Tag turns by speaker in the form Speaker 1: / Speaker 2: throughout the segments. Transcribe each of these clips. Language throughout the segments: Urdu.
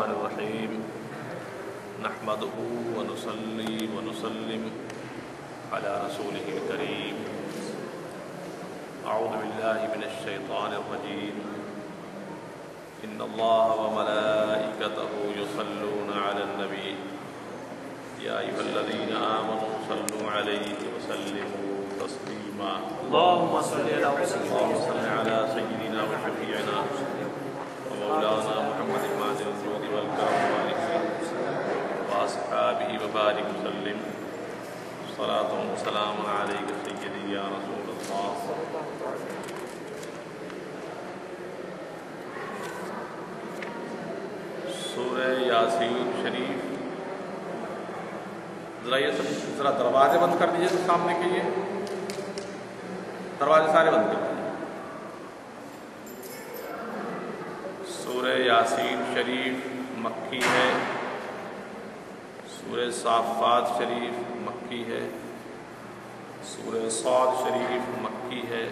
Speaker 1: الرحمن الرحیم نحمده ونصلی ونسلم علی رسولہ الکریم اعوذ باللہ من الشیطان الرجیم ان اللہ وملائکتہ یصلون علی النبی یا ایھا الذین آمنوا صلوا علیہ وسلموا تسلیما
Speaker 2: اللهم صل
Speaker 1: على سیدنا وشفیعنا ومولانا محمد ماجد الجود والکرم وأصحابه وبارك وسلم صلاة وسلام عليك سيدي يا رسول الله. سورہ یاسین شریف ذرا دروازے بند کر دیجیے تو سامنے کے یہ دروازے سارے بند کر دیجیے. سورہ یاسین شریف مکی ہے. سورہ صافات شریف مکی ہے. سورہ صاد شریف مکی ہے.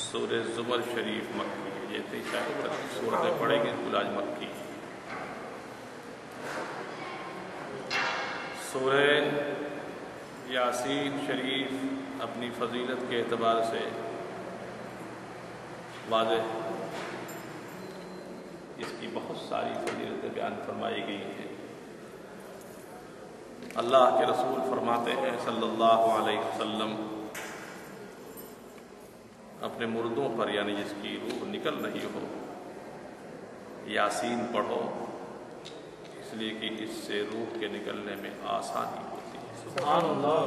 Speaker 1: سورہ زمر شریف مکی ہے. یہ تھی شاید سورتیں پڑھیں گے کل آج مکی. سورہ یاسین شریف اپنی فضیلت کے اعتبار سے واضح، اس کی بہت ساری فضیلتیں بیان فرمائی گئی ہیں. اللہ کے رسول فرماتے ہیں صلی اللہ علیہ وسلم اپنے مردوں پر، یعنی جس کی روح نکل رہی ہو، یاسین پڑھو، اس لیے کہ اس سے روح کے نکلنے میں آسانی ہوتی ہے.
Speaker 2: سبحان اللہ.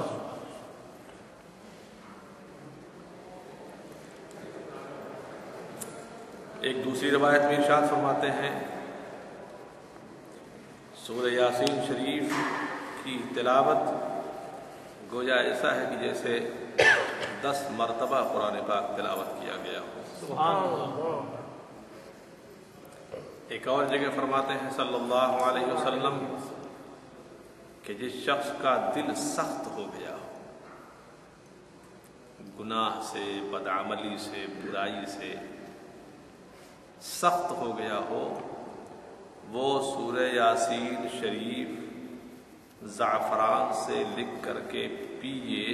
Speaker 1: ایک دوسری روایت میں ارشاد فرماتے ہیں سورہ یاسین شریف کی تلاوت گویا ایسا ہے کہ جیسے 10 مرتبہ قرآن پاک تلاوت کیا گیا ہو.
Speaker 2: سبحان اللہ.
Speaker 1: ایک اور جگہ فرماتے ہیں صلی اللہ علیہ وسلم کہ جس شخص کا دل سخت ہو گیا ہو، گناہ سے، بدعملی سے، برائی سے سخت ہو گیا ہو، وہ سورہ یاسین شریف زعفران سے لکھ کر کے پیے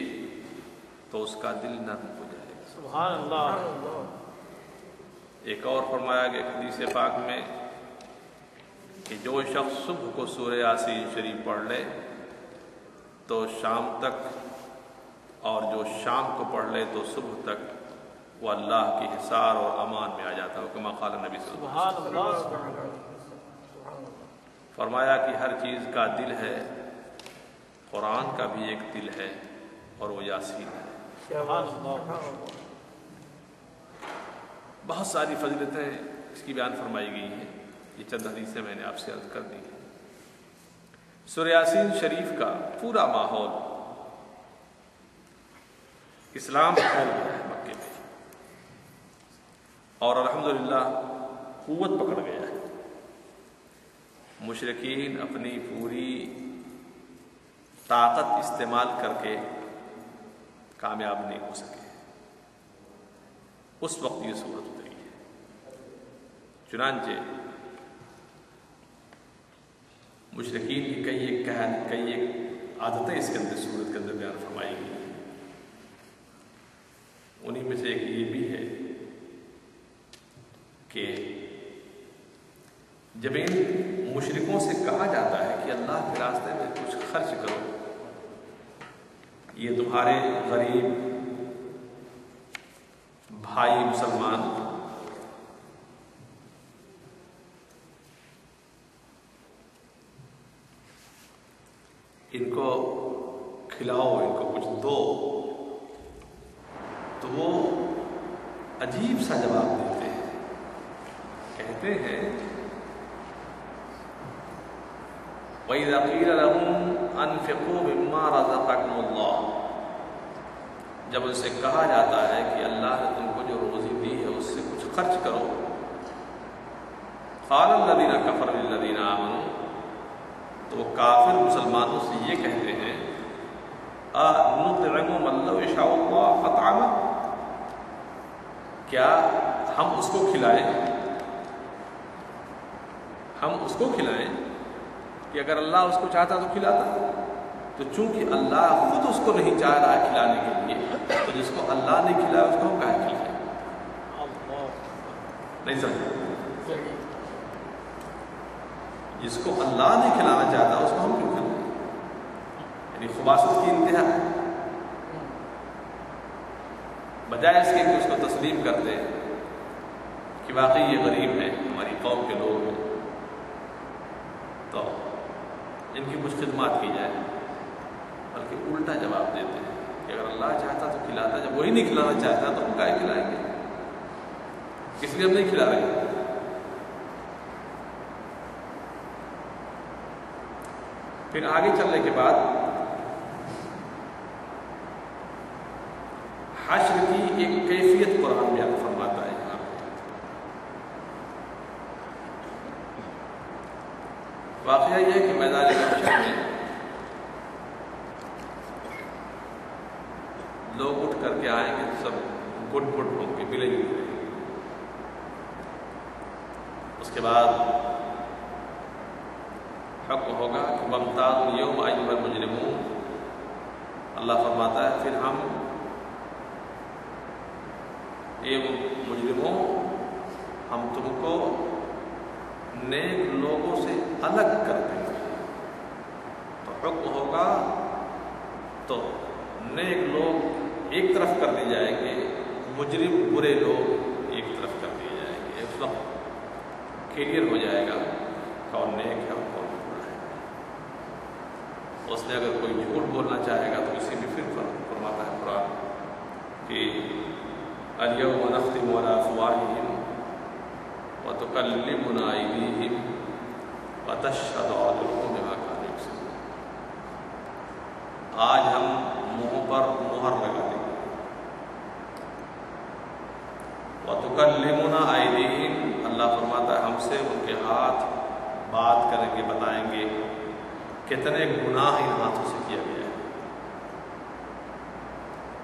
Speaker 1: تو اس کا دل نرم ہو جائے گا.
Speaker 2: سبحان اللہ.
Speaker 1: ایک اور فرمایا گیا حدیث پاک میں کہ جو شخص صبح کو سورہ یاسین شریف پڑھ لے تو شام تک، اور جو شام کو پڑھ لے تو صبح تک، وہ اللہ کی حصار اور امان میں آ جاتا ہے. کما قال نبی صلی اللہ علیہ وسلم.
Speaker 2: سبحان اللہ.
Speaker 1: فرمایا کہ ہر چیز کا دل ہے، قرآن کا بھی ایک دل ہے اور وہ یاسین ہے.
Speaker 2: سبحان اللہ.
Speaker 1: بہت ساری فضیلتیں اس کی بیان فرمائی گئی ہیں. یہ چند حدیثیں میں نے آپ سے عرض کر دی ہیں. سورہ یاسین شریف کا پورا ماحول اسلام پھیل گیا ہے مکے میں، اور الحمدللہ قوت پکڑ گیا ہے. مشرکین اپنی پوری طاقت استعمال کر کے کامیاب نہیں ہو سکے. اس وقت یہ صورت اتری ہے. چنانچہ مشرکین کی کئی ایک عادتیں اس کے اندر صورت کے اندر بیان فرمائی گئی ہیں. انہی میں سے ایک یہ بھی ہے کہ جب ان مشرکوں سے کہا جاتا ہے کہ اللہ کے راستے میں کچھ خرچ کرو، یہ تمہارے غریب بھائی مسلمان ان کو کھلاؤ، ان کو کچھ دو، تو وہ عجیب سا جواب دیتے ہیں. کہتے ہیں وَإِذَا قِيلَ لَهُمْ أَنفِقُوا مِمَّا رَزَقَكُمُ اللَّهُ، جب ان سے کہا جاتا ہے کہ اللہ نے تم کو جو روزی دی ہے اس سے کچھ خرچ کرو، قَالَ الَّذِينَ كَفَرُوا لِلَّذِينَ آمَنُوا، تو وہ کافر مسلمانوں سے یہ کہتے ہیں أَنُطْعِمُ مَن لَّوْ يَشَاءُ اللَّهُ أَطْعَمَهُ، کیا ہم اس کو کھلائیں ہم اس کو کھلائیں کہ اگر اللہ اس کو چاہتا تو کھلاتا، تو چونکہ اللہ خود اس کو نہیں چاہ رہا ہے کھلانے کے لیے، تو جس کو اللہ نے کھلایا اس کو ہم کہاں کھلائیں؟ نہیں سمجھ؟ جس کو اللہ نے کھلانا چاہتا اس کو ہم کیوں کھلائیں؟ یعنی خباثت کی انتہا ہے، بجائے اس کے کہ اس کو تسلیم کرتے کہ واقعی یہ غریب ہے، ہماری قوم کے لوگ ہیں، تو ان کی کچھ خدمات کی جائے، بلکہ الٹا جواب دیتے ہیں کہ اگر اللہ چاہتا تو کھلاتا، جب وہی نہیں کھلانا چاہتا تو ہم کائے کھلائیں گے؟ اس لیے ہم نہیں کھلا رہے۔ پھر آگے چلنے کے بعد حشر کی ایک کیفیت قرآن بیان فرماتا ہے یہاں پہ۔ واقعہ یہ ہے کہ میدان محشر میں لوگ اٹھ کر کے آئیں گے، سب گٹ گٹ ہو کے ملیں گے، اس کے بعد حکم ہوگا کہ وامتازوا اليوم ایھا المجرمون، اللہ فرماتا ہے پھر ہم اے مجرموں ہم تم کو نیک لوگوں سے الگ کر دیں گے۔ تو حکم ہوگا تو نیک لوگ ایک طرف کر دیے جائیں گے، مجرم برے لوگ ایک طرف کر دیے جائیں گے۔ اس وقت کلیئر ہو جائے گا کون نیک ہے اور کون برا ہے۔ اس نے اگر کوئی جھوٹ بولنا چاہے گا تو اسی میں پھر فرماتا ہے قرآن کہ اليوم نختم على افواههم وتكلمنا ايديهم وتشهد ارجلهم بما كانوا يكسبون، آج ہم منہ پر مہر لگا دیں گے۔ وتكلمنا ايديهم، اللہ فرماتا ہے ہم سے ان کے ہاتھ بات کریں گے، بتائیں گے کتنے گناہ ان ہاتھوں سے کیا گیا ہے۔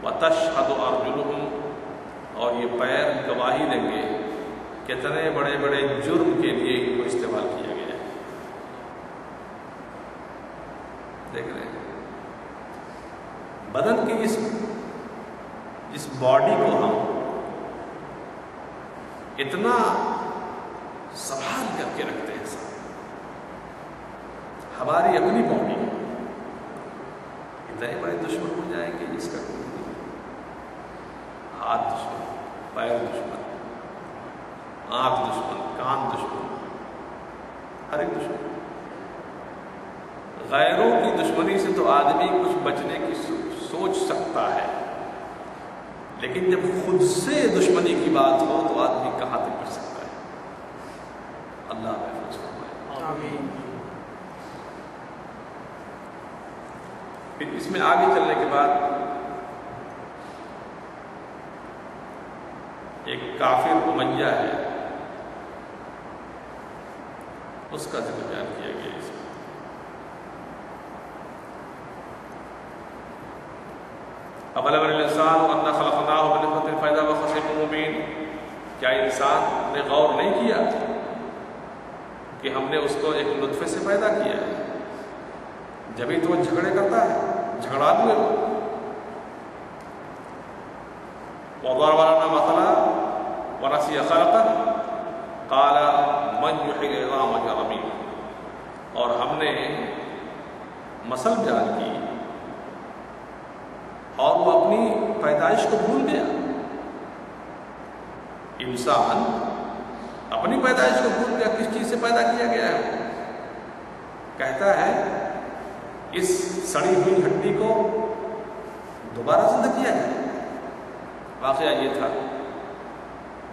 Speaker 1: وتشهد ارجلهم، اور یہ پیر گواہی دیں گے کتنے بڑے بڑے جرم کے لیے ان کو استعمال کیا گیا ہے۔ دیکھ رہے ہیں بدن کی اس باڈی کو ہم اتنا سنبھال کر کے رکھتے ہیں، ہماری اپنی باڈی اتنے بڑے دشمن ہو جائیں گے جس کا کوئی نہیں، ہاتھ دشمن، پیر دشمن، آنکھ دشمن، کان دشمن، ہر ایک دشمن۔ غیروں کی دشمنی سے تو آدمی کچھ بچنے کی سوچ سکتا ہے، لیکن جب خود سے دشمنی کی بات ہو تو آدمی کہاں تک بچ سکتا ہے؟ اللہ محفوظ فرمائے۔
Speaker 2: آمین۔
Speaker 1: پھر اس میں آگے چلنے کے بعد ایک کافر امیہ ہے، اس کا ذکر بیان کیا گیا اس میں۔ اولم الانسان انا خلقناه من نطفة فاذا هو خصيم مبين، کیا انسان نے غور نہیں کیا کہ ہم نے اس کو ایک نطفے سے پیدا کیا ہے، جبھی تو وہ جھگڑے کرتا ہے، جھگڑا ہوئے ہو۔ وضرب لنا مثلا ونسي خلقه قال من يحيي العظام وهي رميم، اور ہم نے مثل بیان کی اور وہ اپنی پیدائش کو بھول گیا۔ انسان اپنی پیدائش کو بھول گیا، کس چیز سے پیدا کیا گیا ہے؟ کہتا ہے اس سڑی ہوئی ہڈی کو دوبارہ زندہ کیا جائے۔ واقعہ یہ تھا،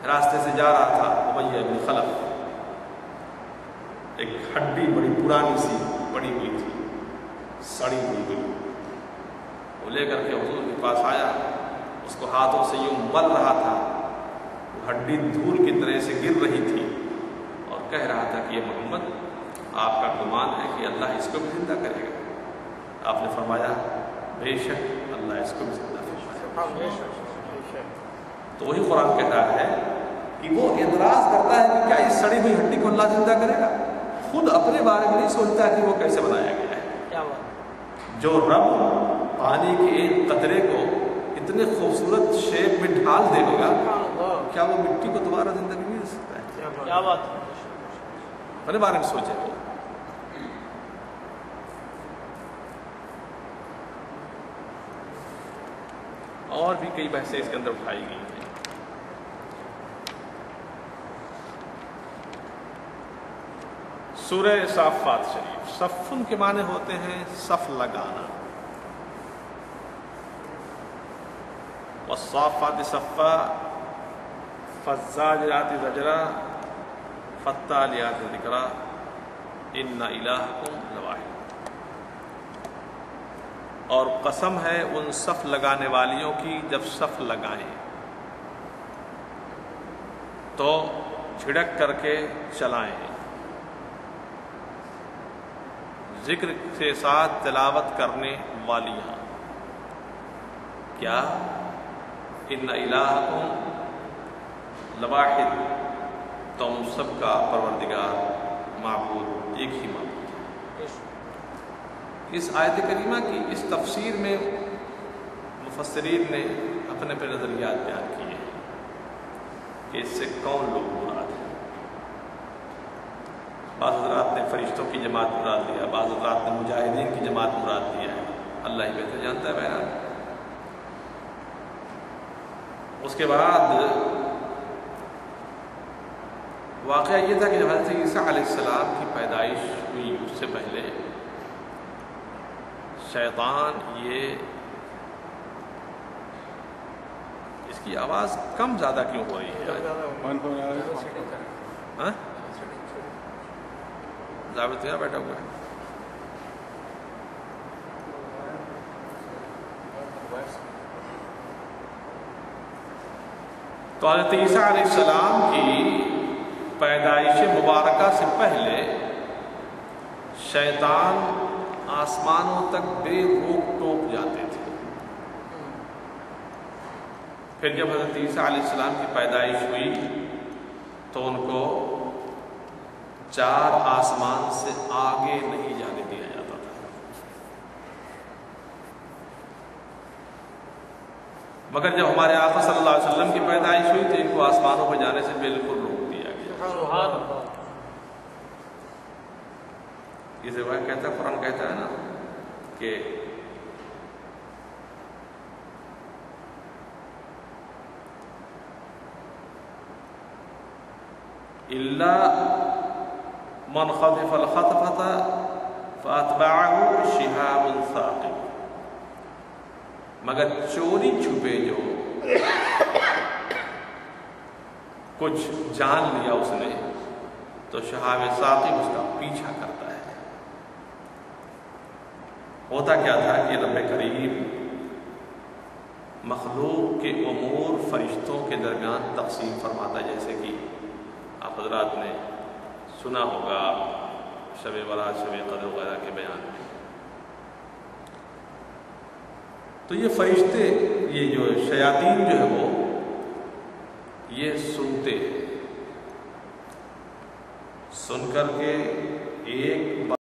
Speaker 1: راستے سے جا رہا تھا امیہ بن خلف، ایک ہڈی بڑی پرانی سی پڑی ہوئی تھی، سڑی ہوئی، وہ لے کر کے حضور کے پاس آیا، اس کو ہاتھوں سے یوں مل رہا تھا، وہ ہڈی دھول کی طرح سے گر رہی تھی، اور کہہ رہا تھا کہ یہ محمد آپ کا گمان ہے کہ اللہ اس کو بھی زندہ کرے گا؟ آپ نے فرمایا بے شک اللہ اس کو بھی زندہ کرے گا۔ تو وہی قرآن کہہ رہا ہے کہ وہ اعتراض کرتا ہے کہ کیا اس سڑی ہوئی ہڈی کو اللہ زندہ کرے گا؟ خود اپنے بارے میں نہیں سوچتا کہ وہ کیسے بنایا گیا ہے.
Speaker 2: کیا بات.
Speaker 1: جو رب پانی کے ایک قطرے کو اتنے خوبصورت شیپ میں ڈھال دے گا، کیا وہ مٹی کو دوبارہ زندگی نہیں دے سکتا ہے؟
Speaker 2: کیا بات.
Speaker 1: اپنے بارے میں سوچے وہ. اور بھی کئی بحثیں اس کے اندر اٹھائی گئی ہیں. سورہ صافات شریف، صفن کے معنی ہوتے ہیں صف لگانا. والصافات صفا فالزاجرات زجرا فالتاليات ذکرا ان الہکم لواحد. اور قسم ہے ان صف لگانے والیوں کی جب صف لگائیں تو جھڑک کر کے چلائیں، ذکر کے ساتھ تلاوت کرنے والیاں. کیا؟ ان الہکم لواحد، تم سب کا پروردگار معبود ایک ہی معبود. اس آیت کریمہ کی اس تفسیر میں مفسرین نے اپنے پہ نظریات بیان کیے ہیں کہ اس سے کون لوگ مراد ہیں. بعض حضرات نے فرشتوں کی جماعت مراد لیا، بعض حضرات نے مجاہدین کی جماعت مراد لیا ہے. اللہ ہی بہتر جانتا ہے. بہرحال اس کے بعد واقعہ یہ تھا کہ جب حضرت عیسیٰ علیہ السلام کی پیدائش ہوئی اس سے پہلے شیطان اس کی آواز کم زیادہ کیوں ہو رہی ہے؟ ہاں ضابط یہاں بیٹھا ہوا ہے. تو حضرت عیسیٰ علیہ السلام کی پیدائش مبارکہ سے پہلے شیطان آسمانوں تک بے روک ٹوک جاتے تھے. پھر جب حضرت عیسیٰ علیہ السلام کی پیدائش ہوئی تو ان کو 4 آسمان سے آگے نہیں جانے دیا جاتا تھا. مگر جب ہمارے آقا صلی اللہ علیہ وسلم کی پیدائش ہوئی تو ان کو آسمانوں پر جانے سے بالکل روک دیا گیا.
Speaker 2: سبحان اللہ.
Speaker 1: اسے وہ کہتا ہے، قرآن کہتا ہے نا کہ الا من خطف الخطفة فاتبعه شهاب ثاقب، مگر چوری چھپے جو کچھ جان لیا اس نے تو شہاب ثاقب اس کا پیچھا کرتا ہے. ہوتا کیا تھا کہ رب کریم مخلوق کے امور فرشتوں کے درمیان تقسیم فرماتا، جیسے کہ آپ حضرات نے سنا ہوگا شب برات، شب قدر وغیرہ کے بیان میں. تو یہ فرشتے، یہ جو شیاطین جو ہے وہ یہ سنتے، سن کر کے ایک